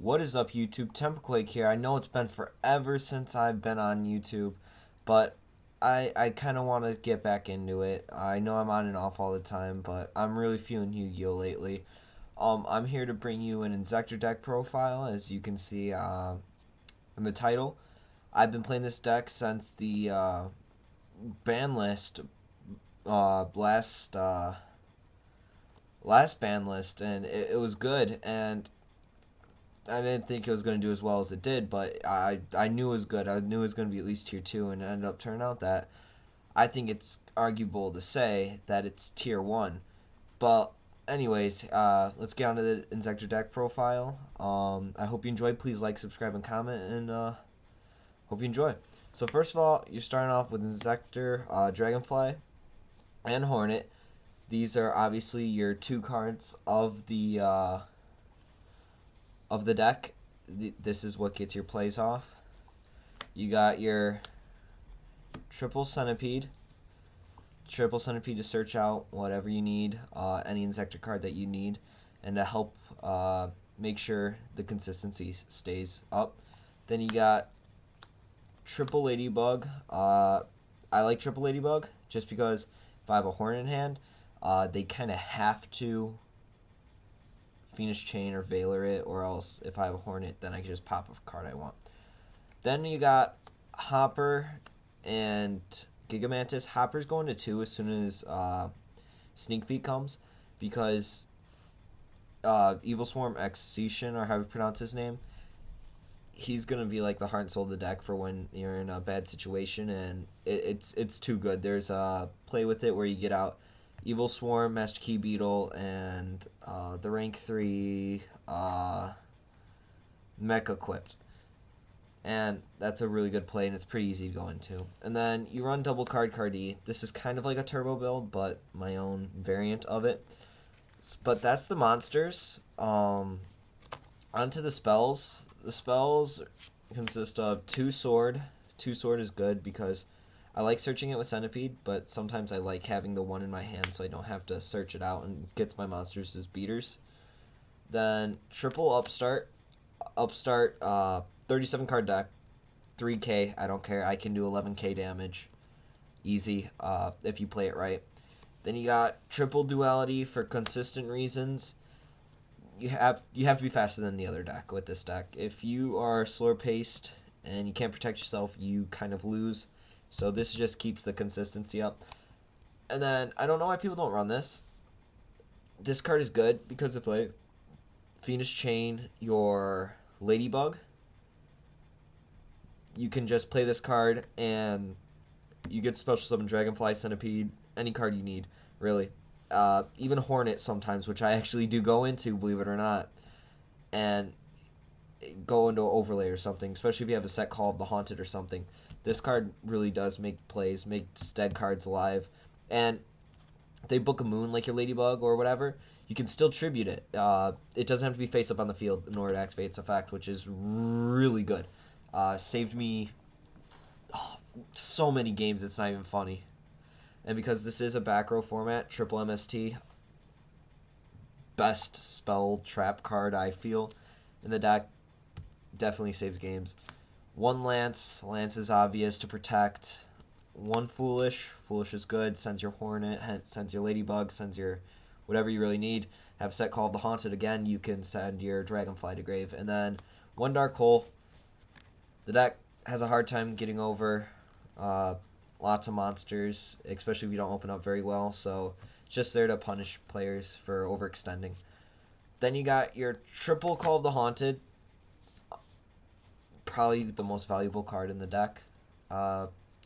What is up, YouTube? Temperquake here. I know it's been forever since I've been on YouTube, but I kind of want to get back into it. I know I'm on and off all the time, but I'm really feeling Yu-Gi-Oh lately. I'm here to bring you an Inzektor deck profile, as you can see in the title. I've been playing this deck since the ban list last ban list, and it was good. And I didn't think it was going to do as well as it did, but I knew it was good. I knew it was going to be at least tier 2, and it ended up turning out that I think it's arguable to say that it's tier 1. But anyways, let's get on to the Inzektor deck profile. I hope you enjoyed. Please like, subscribe, and comment, and hope you enjoy. So first of all, you're starting off with Inzektor, Dragonfly, and Hornet. These are obviously your 2 cards of the deck. This is what gets your plays off. You got your triple centipede. Triple centipede to search out whatever you need, any Inzektor card that you need, and to help make sure the consistency stays up. Then you got triple ladybug. I like triple ladybug just because if I have a horn in hand, they kind of have to Phoenix Chain or Valor it, or else if I have a Hornet, then I can just pop a card I want. Then you got Hopper and Gigamantis. Hopper's going to 2 as soon as Sneak Peek comes, because Evil Swarm Execution, or how you pronounce his name, he's going to be like the heart and soul of the deck for when you're in a bad situation, and it's too good. There's a play with it where you get out Evil Swarm, Master Key Beetle, and the rank 3 Mech equipped. And that's a really good play, and it's pretty easy to go into. And then you run double Card-E. This is kind of like a turbo build, but my own variant of it. But that's the monsters. Onto the spells. The spells consist of 2 sword. 2 sword is good because I like searching it with Centipede, but sometimes I like having the 1 in my hand so I don't have to search it out and gets my monsters as beaters. Then triple upstart. 37 card deck, 3k, I don't care. I can do 11k damage. Easy, if you play it right. Then you got triple duality for consistent reasons. You have to be faster than the other deck with this deck. If you are slower paced and you can't protect yourself, you kind of lose. So this just keeps the consistency up. And then, I don't know why people don't run this. This card is good because if like Phoenix Chain your Ladybug, you can just play this card and you get special summon Dragonfly, Centipede, any card you need, really. Even Hornet sometimes, which I actually do go into, believe it or not. And go into overlay or something, especially if you have a set Call of the Haunted or something. This card really does make plays, make dead cards alive. And if they book a moon like your Ladybug or whatever, you can still tribute it. It doesn't have to be face up on the field in order to activate its effect, which is really good. Saved me so many games, it's not even funny. And because this is a back row format, triple MST, best spell trap card I feel in the deck, definitely saves games. 1 Lance. Lance is obvious to protect. 1 Foolish. Foolish is good. Sends your Hornet, sends your Ladybug, sends your whatever you really need. Have set Call of the Haunted again. You can send your Dragonfly to grave. And then 1 Dark Hole. The deck has a hard time getting over lots of monsters, especially if you don't open up very well. So it's just there to punish players for overextending. Then you got your triple Call of the Haunted. Probably the most valuable card in the deck.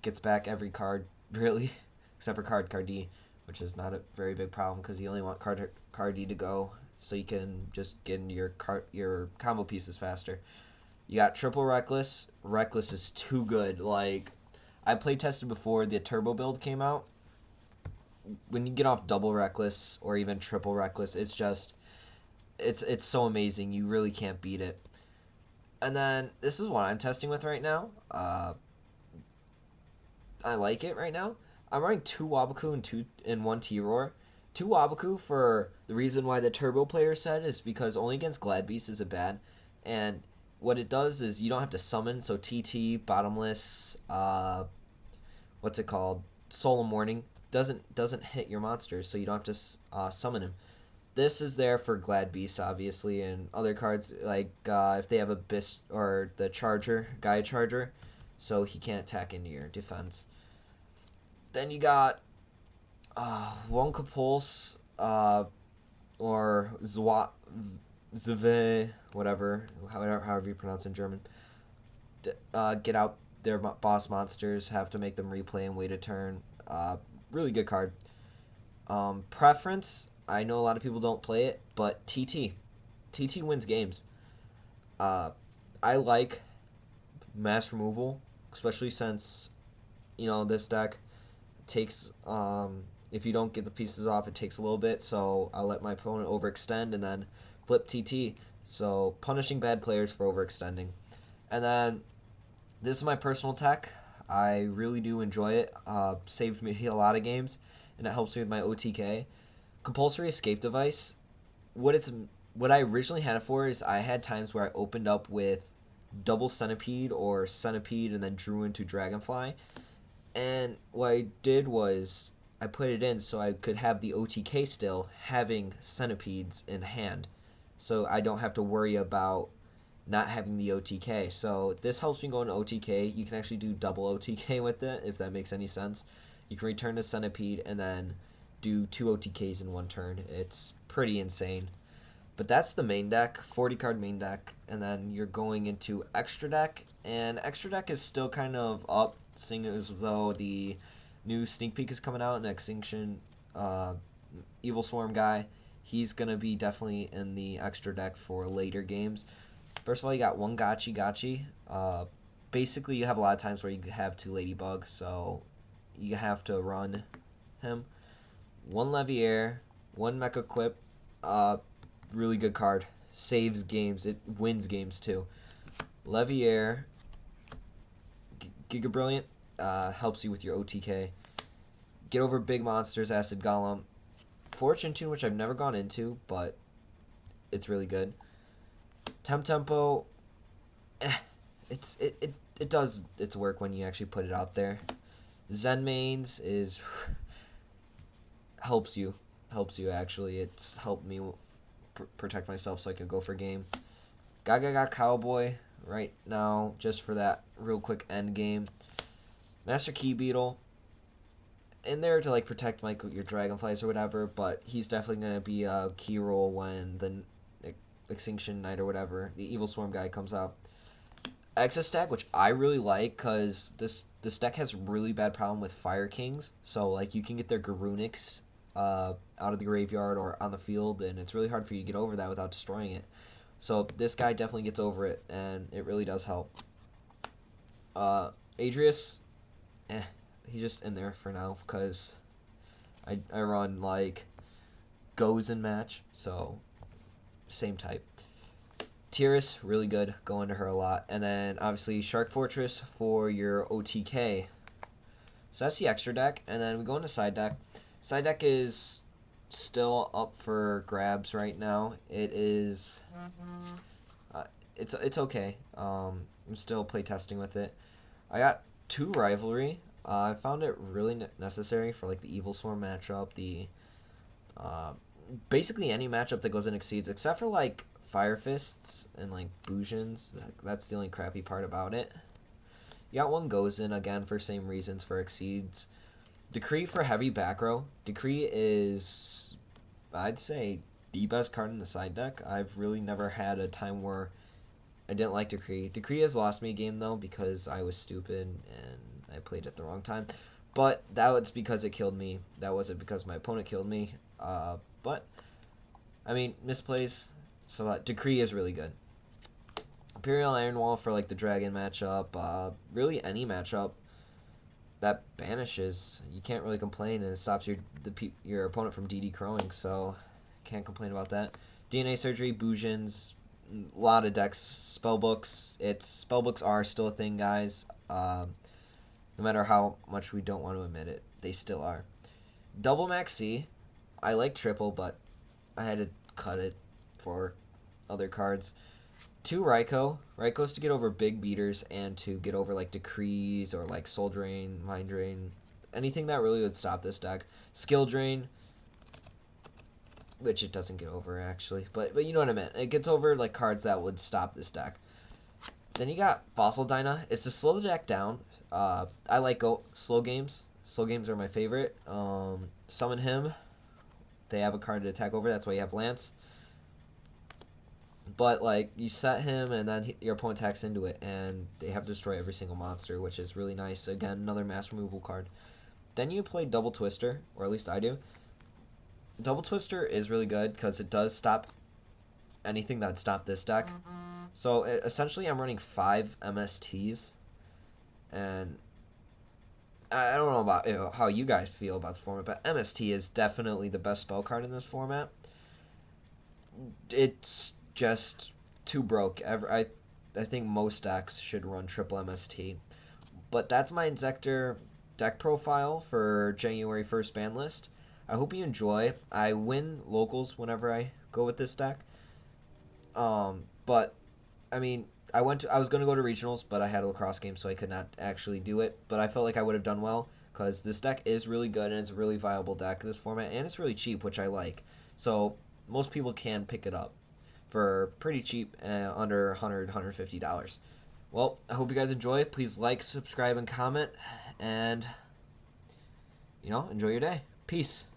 Gets back every card, really, except for Card-E, which is not a very big problem because you only want Card-E to go, so you can just get into your combo pieces faster. You got triple Reckless. Reckless is too good. Like, I play tested before the turbo build came out. When you get off double Reckless or even triple Reckless, it's just it's so amazing. You really can't beat it. And then this is what I'm testing with right now. I like it right now. I'm running 2 Waboku and 1 T-Roar. 2 Waboku for the reason why the Turbo player said is because only against Glad Beast is it bad. And what it does is you don't have to summon, so TT, Bottomless, what's it called? Soul of Morning doesn't hit your monsters, so you don't have to summon him. This is there for Glad Beast, obviously, and other cards like if they have a Beast or the Charger, Gaia Charger, so he can't attack into your defense. Then you got Wonka Pulse, or Zve, whatever, however you pronounce it in German. Get out their boss monsters, have to make them replay and wait a turn. Really good card. Preference, I know a lot of people don't play it, but TT. TT wins games. I like mass removal, especially since, this deck takes, if you don't get the pieces off, it takes a little bit, so I'll let my opponent overextend and then flip TT. So punishing bad players for overextending. And then this is my personal tech. I really do enjoy it. Saved me a lot of games, and it helps me with my OTK. Compulsory escape device. What I originally had it for is I had times where I opened up with double centipede or centipede and then drew into dragonfly. And what I did was I put it in so I could have the OTK still having centipedes in hand. So I don't have to worry about not having the OTK. So this helps me go into OTK. You can actually do double OTK with it, if that makes any sense. You can return the centipede and then do 2 OTKs in one turn. It's pretty insane. But that's the main deck, 40 card main deck, and then you're going into extra deck, and extra deck is still kind of up, seeing as though the new sneak peek is coming out, and Extinction Evil Swarm guy, he's gonna be definitely in the extra deck for later games. First of all, you got one Gachi. Basically, you have a lot of times where you have 2 Ladybug, so you have to run him. 1 Leviair, 1 Mecha Quip, really good card. Saves games. It wins games too. Leviair, Giga Brilliant, helps you with your OTK. Get over big monsters, Acid Golem. Fortune Tune, which I've never gone into, but it's really good. Tempo, it does its work when you actually put it out there. Zen Mains is helps you actually. It's helped me protect myself so I can go for game. Gaga Cowboy right now just for that real quick end game. Master Key Beetle in there to like protect like your dragonflies or whatever, but he's definitely gonna be a key role when the Extinction Knight or whatever, the Evil Swarm guy, comes out. Excess deck, which I really like because this deck has really bad problem with Fire Kings, so like you can get their Garunix out of the graveyard or on the field, and it's really hard for you to get over that without destroying it. So this guy definitely gets over it, and it really does help. Adrius, he's just in there for now because I run like goes in match, so same type. Tiras, really good, go into her a lot. And then obviously Shark Fortress for your OTK. So that's the extra deck, and then we go into side deck. Side deck is still up for grabs right now. It is, it's okay. I'm still play testing with it. I got 2 Rivalry. I found it really necessary for like the Evil Swarm matchup. The basically any matchup that goes in Exceeds, except for like Fire Fists and like Bujins. That's the only crappy part about it. You got 1 goes in again for same reasons for Exceeds. Decree for heavy back row. Decree is, I'd say, the best card in the side deck. I've really never had a time where I didn't like Decree. Decree has lost me a game though because I was stupid and I played at the wrong time. But that was because it killed me. That wasn't because my opponent killed me. But I mean, misplays. So Decree is really good. Imperial Iron Wall for like the Dragon matchup. Really any matchup that banishes, you can't really complain, and it stops your opponent from DD crowing, so can't complain about that. DNA Surgery, Bujins, a lot of decks, spellbooks. Spellbooks are still a thing, guys. No matter how much we don't want to admit it, they still are. Double Max C, I like triple, but I had to cut it for other cards. 2 Raikou. Raikou's to get over big beaters and to get over like Decrees or like Soul Drain, Mind Drain, anything that really would stop this deck. Skill Drain, which it doesn't get over actually, but you know what I meant. It gets over like cards that would stop this deck. Then you got Fossil Dyna. It's to slow the deck down. I like slow games. Slow games are my favorite. Summon him. They have a card to attack over. That's why you have Lance. But like you set him, and then your opponent attacks into it, and they have to destroy every single monster, which is really nice. Again, another mass removal card. Then you play Double Twister, or at least I do. Double Twister is really good because it does stop anything that stopped this deck. So essentially, I'm running 5 MSTs, and I don't know about how you guys feel about this format, but MST is definitely the best spell card in this format. It's just too broke. I think most decks should run triple MST. But that's my Inzektor deck profile for January 1st ban list. I hope you enjoy. I win locals whenever I go with this deck. But I mean, I was going to go to regionals, but I had a lacrosse game, so I could not actually do it. But I felt like I would have done well because this deck is really good and it's a really viable deck in this format, and it's really cheap, which I like. So most people can pick it up for pretty cheap, under $100, $150. Well, I hope you guys enjoy. Please like, subscribe, and comment, and enjoy your day. Peace.